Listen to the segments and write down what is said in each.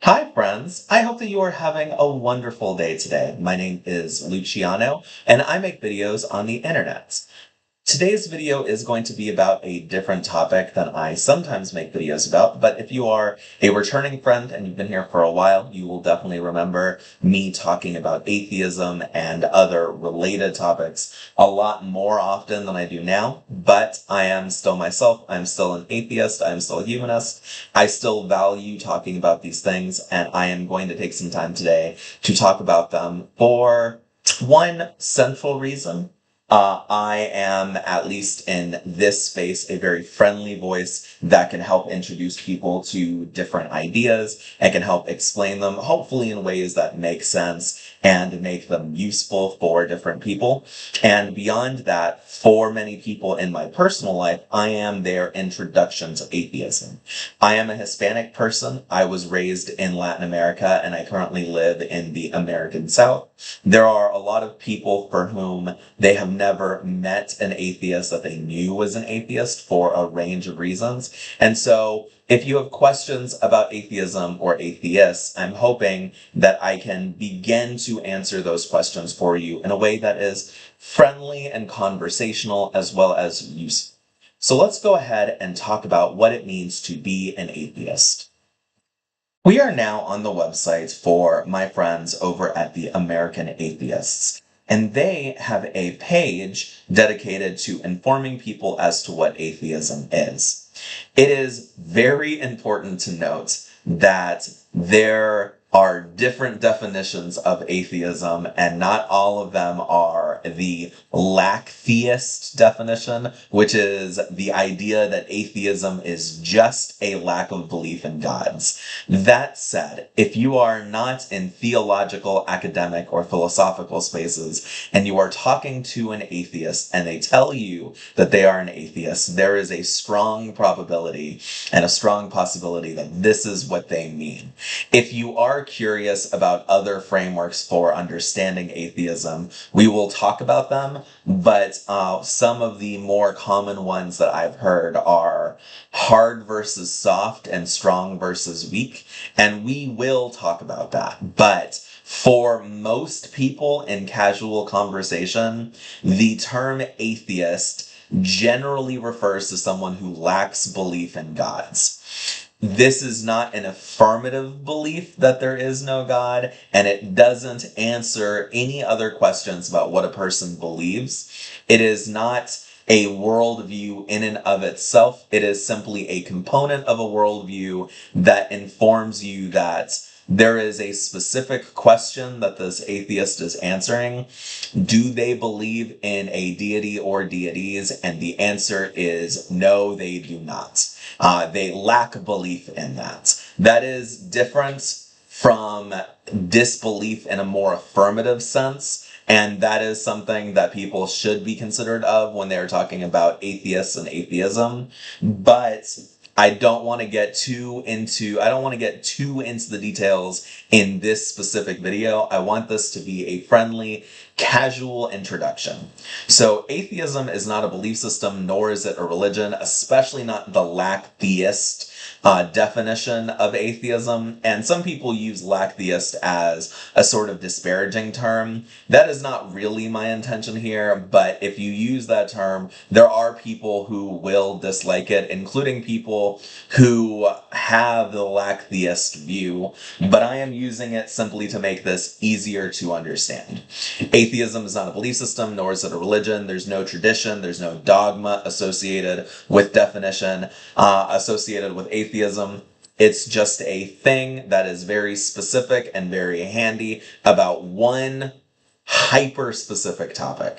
Hi, friends. I hope that you are having a wonderful day today. My name is Luciano, and I make videos on the internet. Today's video is going to be about a different topic than I sometimes make videos about, but if you are a returning friend and you've been here for a while, you will definitely remember me talking about atheism and other related topics a lot more often than I do now, but I am still myself. I'm still an atheist. I'm still a humanist. I still value talking about these things, and I am going to take some time today to talk about them for one central reason. I am, at least in this space, a very friendly voice that can help introduce people to different ideas and can help explain them, hopefully in ways that make sense and make them useful for different people. And beyond that, for many people in my personal life, I am their introduction to atheism. I am a Hispanic person. I was raised in Latin America and I currently live in the American South. There are a lot of people for whom they have never met an atheist that they knew was an atheist for a range of reasons. And so if you have questions about atheism or atheists, I'm hoping that I can begin to answer those questions for you in a way that is friendly and conversational as well as useful. So let's go ahead and talk about what it means to be an atheist. We are now on the website for my friends over at the American Atheists, and they have a page dedicated to informing people as to what atheism is. It is very important to note that there are different definitions of atheism, and not all of them are the lacktheist definition, which is the idea that atheism is just a lack of belief in gods. That said, if you are not in theological, academic, or philosophical spaces, and you are talking to an atheist and they tell you that they are an atheist, there is a strong probability and a strong possibility that this is what they mean. If you are curious about other frameworks for understanding atheism, we will talk about them, but some of the more common ones that I've heard are hard versus soft and strong versus weak, and we will talk about that. But for most people in casual conversation, the term atheist generally refers to someone who lacks belief in gods. This is not an affirmative belief that there is no God, and it doesn't answer any other questions about what a person believes. It is not a worldview in and of itself. It is simply a component of a worldview that informs you that there is a specific question that this atheist is answering. Do they believe in a deity or deities? And the answer is no, they do not. They lack belief in that. That is different from disbelief in a more affirmative sense. And that is something that people should be considerate of when they're talking about atheists and atheism. But I don't want to get too into the details in this specific video. I want this to be a friendly, casual introduction. So atheism is not a belief system, nor is it a religion, especially not the lacktheist definition of atheism. And some people use lacktheist as a sort of disparaging term. That is not really my intention here, but if you use that term, there are people who will dislike it, including people who have the lacktheist view, but I am using it simply to make this easier to understand. Atheism is not a belief system, nor is it a religion. There's no tradition, there's no dogma associated with definition, associated with atheism. It's just a thing that is very specific and very handy about one hyper-specific topic.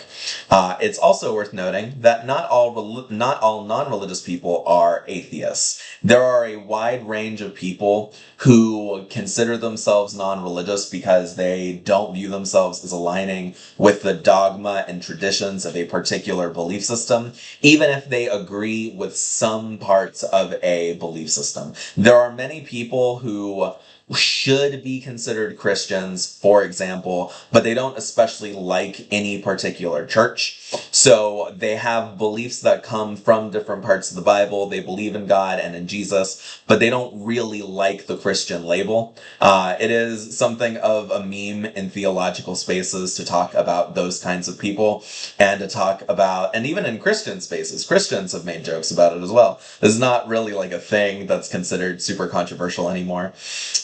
It's also worth noting that not all non-religious people are atheists. There are a wide range of people who consider themselves non-religious because they don't view themselves as aligning with the dogma and traditions of a particular belief system, even if they agree with some parts of a belief system. There are many people who should be considered Christians, for example, but they don't especially like any particular church. So they have beliefs that come from different parts of the Bible. They believe in God and in Jesus, but they don't really like the Christian label. It is something of a meme in theological spaces to talk about those kinds of people and to talk about, and even in Christian spaces, Christians have made jokes about it as well. This is not really like a thing that's considered super controversial anymore.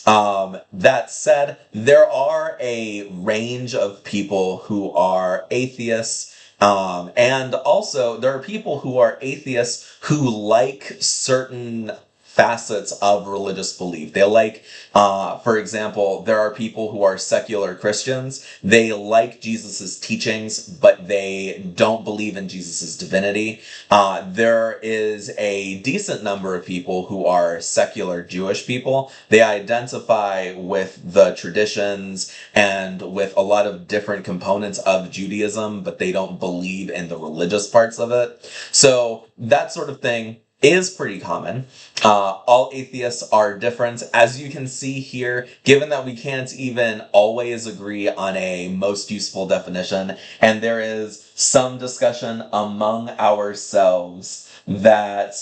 That said, there are a range of people who are atheists. And also, there are people who are atheists who like certain facets of religious belief. They like, for example, there are people who are secular Christians. They like Jesus's teachings, but they don't believe in Jesus's divinity. There is a decent number of people who are secular Jewish people. They identify with the traditions and with a lot of different components of Judaism, but they don't believe in the religious parts of it. So that sort of thing is pretty common. All atheists are different. As you can see here, given that we can't even always agree on a most useful definition, and there is some discussion among ourselves that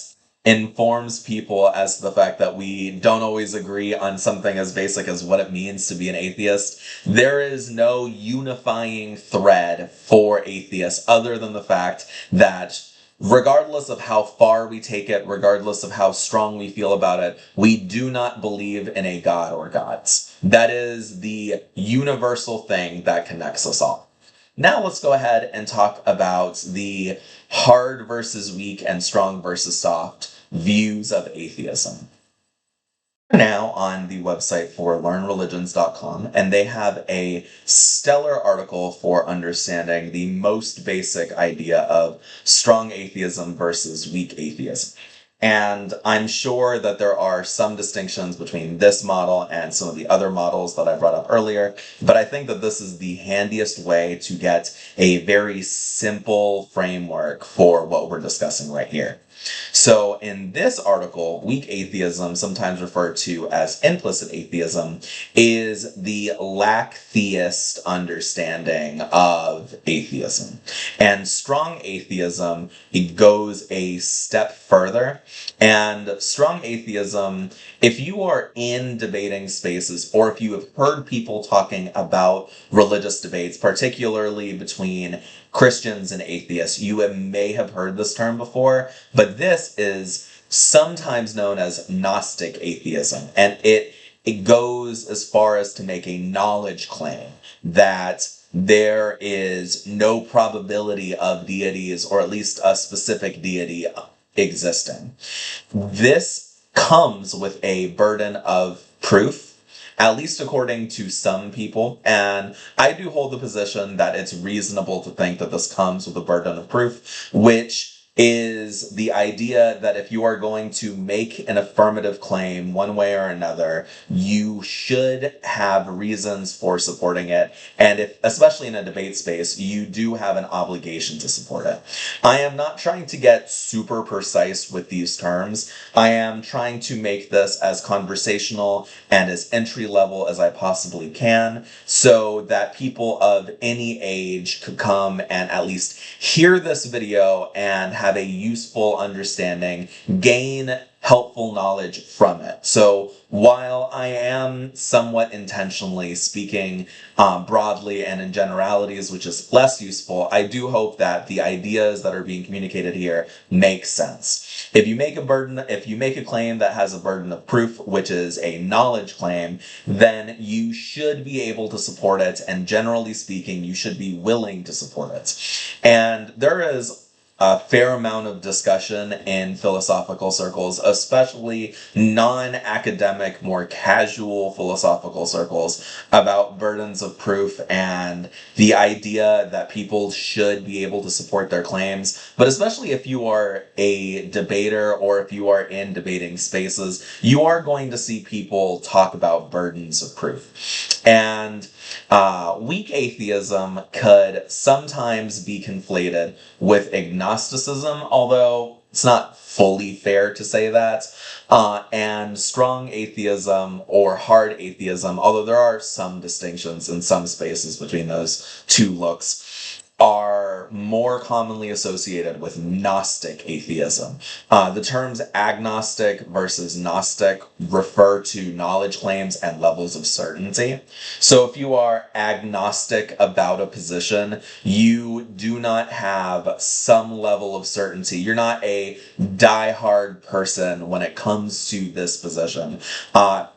informs people as to the fact that we don't always agree on something as basic as what it means to be an atheist, there is no unifying thread for atheists other than the fact that regardless of how far we take it, regardless of how strong we feel about it, we do not believe in a god or gods. That is the universal thing that connects us all. Now let's go ahead and talk about the hard versus weak and strong versus soft views of atheism. We're now on the website for learnreligions.com, and they have a stellar article for understanding the most basic idea of strong atheism versus weak atheism. And I'm sure that there are some distinctions between this model and some of the other models that I brought up earlier, but I think that this is the handiest way to get a very simple framework for what we're discussing right here. So in this article, weak atheism, sometimes referred to as implicit atheism, is the lacktheist understanding of atheism. And strong atheism, it goes a step further. And strong atheism, if you are in debating spaces or if you have heard people talking about religious debates, particularly between Christians and atheists, you may have heard this term before, but this is sometimes known as Gnostic atheism, and it goes as far as to make a knowledge claim that there is no probability of deities, or at least a specific deity, existing. This comes with a burden of proof, at least according to some people, and I do hold the position that it's reasonable to think that this comes with a burden of proof, which is the idea that if you are going to make an affirmative claim one way or another, you should have reasons for supporting it, and if, especially in a debate space, you do have an obligation to support it. I am not trying to get super precise with these terms. I am trying to make this as conversational and as entry level as I possibly can, so that people of any age could come and at least hear this video and have a useful understanding, gain helpful knowledge from it. So while I am somewhat intentionally speaking broadly and in generalities, which is less useful, I do hope that the ideas that are being communicated here make sense. If you make a claim that has a burden of proof, which is a knowledge claim, then you should be able to support it, and generally speaking, you should be willing to support it. And there is a fair amount of discussion in philosophical circles, especially non-academic, more casual philosophical circles, about burdens of proof and the idea that people should be able to support their claims. But especially if you are a debater or if you are in debating spaces, you are going to see people talk about burdens of proof. And weak atheism could sometimes be conflated with agnosticism, although it's not fully fair to say that, and strong atheism or hard atheism, although there are some distinctions in some spaces between those two looks. are more commonly associated with Gnostic atheism. The terms agnostic versus Gnostic refer to knowledge claims and levels of certainty. So if you are agnostic about a position, you do not have some level of certainty. You're not a diehard person when it comes to this position.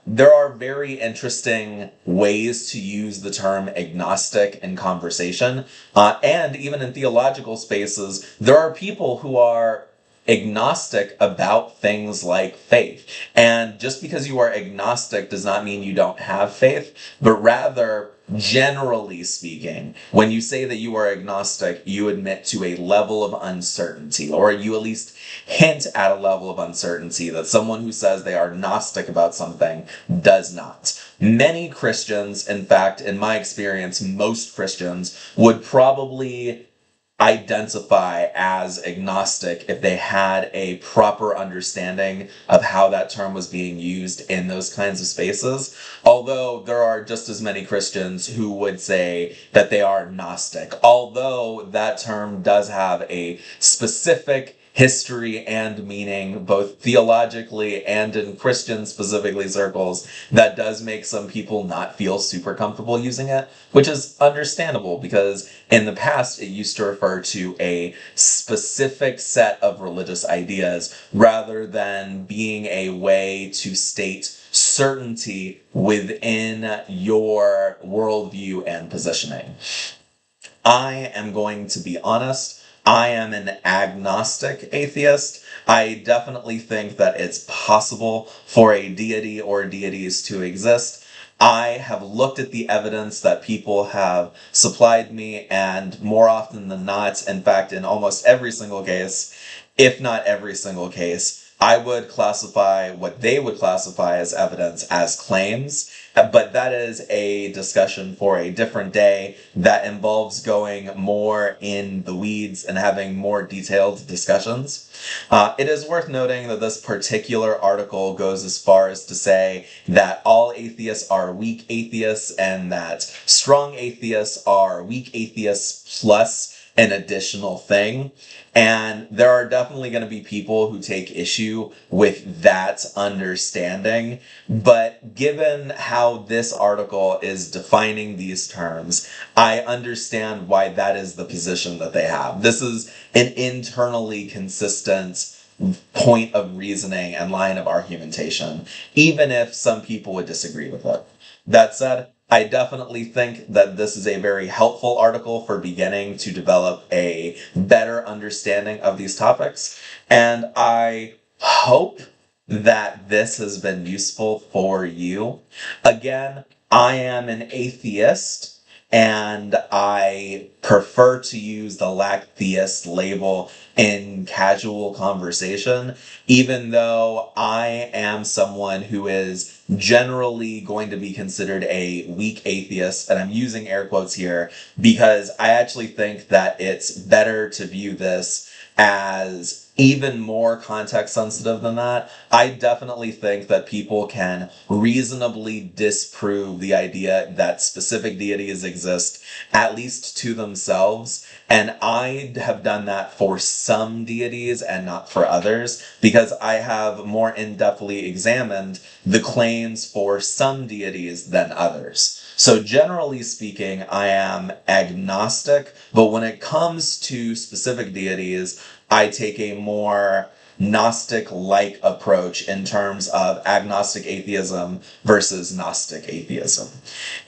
There are very interesting ways to use the term agnostic in conversation. And even in theological spaces, there are people who are agnostic about things like faith. And just because you are agnostic does not mean you don't have faith, but rather, generally speaking, when you say that you are agnostic, you admit to a level of uncertainty, or you at least hint at a level of uncertainty that someone who says they are Gnostic about something does not. Many Christians, in fact, in my experience, most Christians would probably identify as agnostic if they had a proper understanding of how that term was being used in those kinds of spaces. Although there are just as many Christians who would say that they are Gnostic, although that term does have a specific history and meaning, both theologically and in Christian specifically circles, that does make some people not feel super comfortable using it, which is understandable because in the past it used to refer to a specific set of religious ideas rather than being a way to state certainty within your worldview and positioning. I am going to be honest. I am an agnostic atheist. I definitely think that it's possible for a deity or deities to exist. I have looked at the evidence that people have supplied me, and more often than not, in fact, in almost every single case, if not every single case, I would classify what they would classify as evidence as claims. But that is a discussion for a different day that involves going more in the weeds and having more detailed discussions. It is worth noting that this particular article goes as far as to say that all atheists are weak atheists and that strong atheists are weak atheists plus an additional thing. And there are definitely going to be people who take issue with that understanding. But given how this article is defining these terms, I understand why that is the position that they have. This is an internally consistent point of reasoning and line of argumentation, even if some people would disagree with it. That said, I definitely think that this is a very helpful article for beginning to develop a better understanding of these topics, and I hope that this has been useful for you. Again, I am an atheist, and I prefer to use the lacktheist label in casual conversation, even though I am someone who is generally going to be considered a weak atheist, and I'm using air quotes here because I actually think that it's better to view this as even more context sensitive than that. I definitely think that people can reasonably disprove the idea that specific deities exist, at least to themselves. And I have done that for some deities and not for others, because I have more in-depthly examined the claims for some deities than others. So generally speaking, I am agnostic, but when it comes to specific deities, I take a more Gnostic-like approach in terms of agnostic atheism versus Gnostic atheism.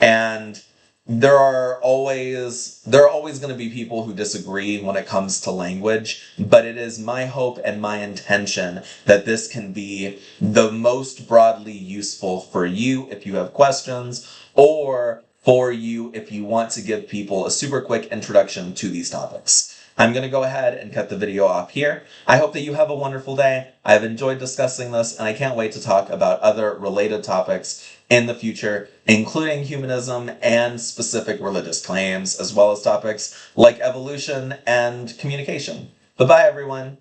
And there are always going to be people who disagree when it comes to language, but it is my hope and my intention that this can be the most broadly useful for you if you have questions, or for you if you want to give people a super quick introduction to these topics. I'm going to go ahead and cut the video off here. I hope that you have a wonderful day. I've enjoyed discussing this, and I can't wait to talk about other related topics in the future, including humanism and specific religious claims, as well as topics like evolution and communication. Bye-bye, everyone.